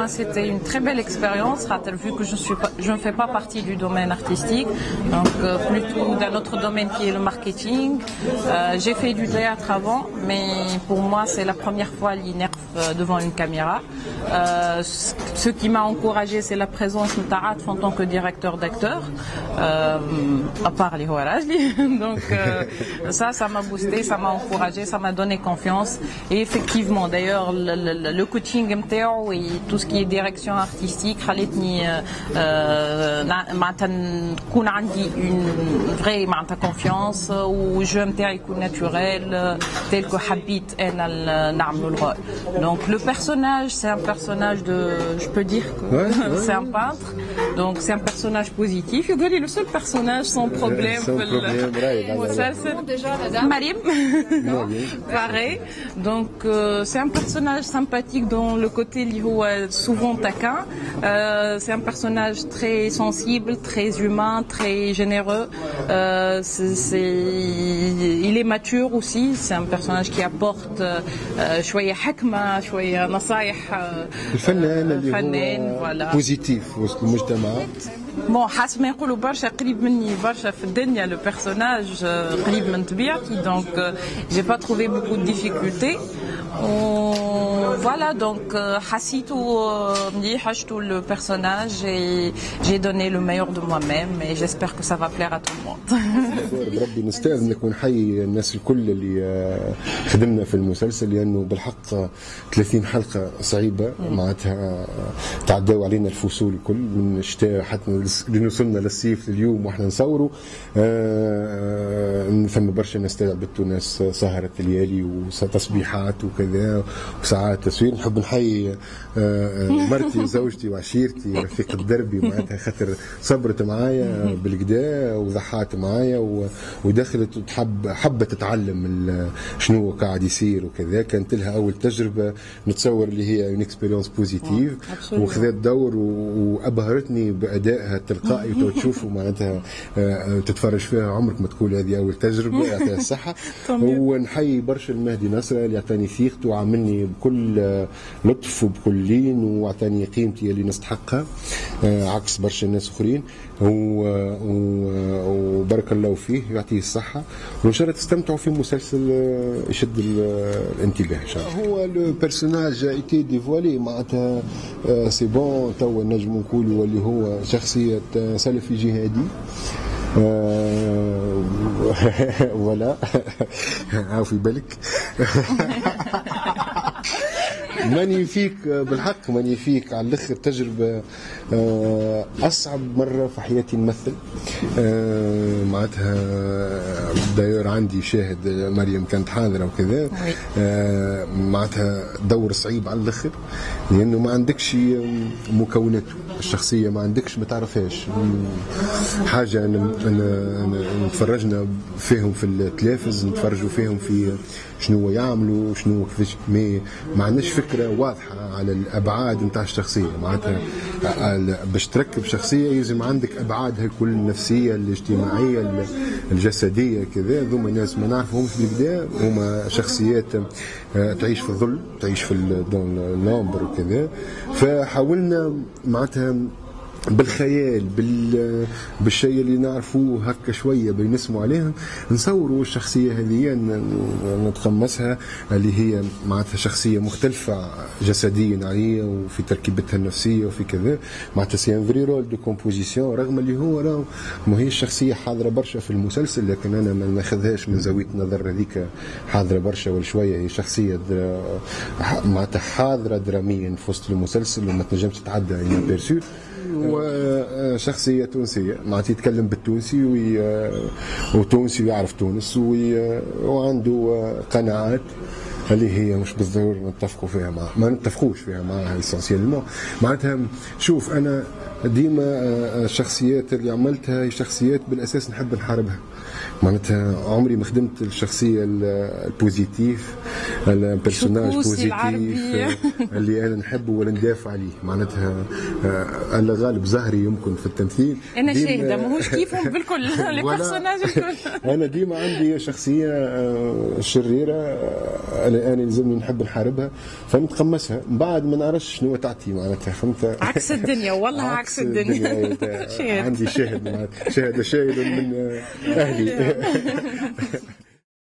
moi, c'était une très belle expérience, vu que je ne fais pas partie du domaine artistique, donc plutôt d'un autre domaine qui est le marketing. J'ai fait du théâtre avant, mais pour moi, c'est la première fois devant une caméra. Ce qui m'a encouragé, c'est la présence de Taatf en tant que directeur d'acteur, à part les Houarajli. Donc ça m'a boosté, ça m'a encouragé, ça m'a donné confiance. Et effectivement, d'ailleurs, le coaching MTO et tout ce qui est direction artistique, خلتني معناتها نكون عندي une vraie معناتها confiance والجو نتاعي يكون naturel tel que حبيت أنا نعمل الرول. Donc le personnage, c'est un personnage je peux dire que c'est un peintre, donc c'est un personnage positif. Il est le seul personnage sans problème. Marim, pareil. Donc c'est un personnage sympathique dans le côté souvent taquin. C'est un personnage très sensible, très humain, très généreux. Il est mature aussi. C'est un personnage qui apporte شوية حكمة شوية نصايح. الفنان اللي هو بوزيتيف وسط المجتمع. بون حسب ما يقولوا برشا قريب مني برشا في الدنيا لو بيرسوناج قريب من طبيعتي دونك j'ai pas trouvé beaucoup de difficultés. Voilà, donc حسيتو le personnage et j'ai donné le meilleur de moi-même et j'espère que ça va plaire à tout le monde. بربي نستأذنك ونحيي الناس الكل اللي خدمنا في المسلسل لأنه بالحق 30 حلقة صعيبة معناتها تعداو علينا الفصول الكل من الشتاء حتى وصلنا للصيف اليوم واحنا نصوروا. فما برشا ناس تعبت وناس سهرت الليالي وتصبيحات وكذا وساعات تصوير. نحب نحيي مرتي وزوجتي وعشيرتي رفيقة دربي معناتها خاطر صبرت معايا بالكدا وضحات معايا ودخلت حبت تتعلم شنو قاعد يصير وكذا. كانت لها اول تجربه نتصور اللي هي اون اكسبيريونس بوزيتيف وخذت دور وابهرتني بادائها التلقائي وتشوفوا معناتها تتفرج فيها عمرك ما تقول هذه اول تجربه. يعطيها الصحه. ونحيي برشا المهدي نصره اللي يعطاني ثقته وعاملني بكل لطف وبكل لين وعطاني قيمتي اللي نستحقها عكس برشا الناس اخرين. وبارك الله فيه يعطيه الصحة وإن شاء الله تستمتعوا في مسلسل يشد الانتباه إن شاء الله. هو لو بيرسوناج ايتي ديفوالي معناتها سي بون توا نجم نقولوا اللي هو شخصية سلفي جهادي. ولا عافي بالك. مانيفيك بالحق مانيفيك على الاخر تجربه اصعب مره في حياتي نمثل. معناتها داير عندي شاهد مريم كانت حاضره وكذا. معناتها دور صعيب على الاخر لانه ما عندكش مكوناته الشخصيه ما عندكش ما تعرفهاش حاجه. نتفرجنا فيهم في التلفز نتفرجوا فيهم في شنو يعملوا شنو كيفاش ما عندناش فكره واضحه على الابعاد نتاع الشخصيه. معناتها باش تركب شخصيه يلزم عندك ابعادها الكل النفسيه الاجتماعيه الجسديه كذا. ذوما ناس ما نعرفهمش بالكدا هما شخصيات تعيش في الظل تعيش في اللامبر وكذا. فحاولنا معناتها بالخيال بالشيء اللي نعرفوه هكا شويه بنسموا عليها نصوروا الشخصيه هذه نتقمصها اللي هي معناتها شخصيه مختلفه جسديا عليا وفي تركيبتها النفسيه وفي كذا. معناتها سي ان فري رول دو كومبوزيسيون رغم اللي هو ما هي الشخصيه حاضره برشا في المسلسل لكن انا ما ناخذهاش من زاويه نظر هذيك حاضره برشا ولا شويه. هي شخصيه معناتها حاضره دراميا في وسط المسلسل وما تنجمش تتعدى ان بيرسو. وشخصية تونسية معناتها يتكلم بالتونسي وتونسي ويعرف تونس وعنده قناعات اللي هي مش بالضرورة نتفقوا فيها معه ما نتفقوش فيها معها اسونسيالمون. معناتها شوف أنا ديما الشخصيات اللي عملتها هي شخصيات بالأساس نحب نحاربها. معناتها عمري ما خدمت الشخصية البوزيتيف البرسوناج شكوسي بوزيتيف العربية. اللي انا نحبه ولا ندافع عليه معناتها. الله غالب زهري يمكن في التمثيل انا شاهده ماهوش كيفهم بالكل لي بيرسوناج الكل. انا ديما عندي شخصيه شريره، انا يلزمني نحب نحاربها فنتقمصها، من بعد ما نعرفش شنو تعطي معناتها، فهمت؟ عكس الدنيا والله عكس الدنيا. عندي شاهد من اهلي.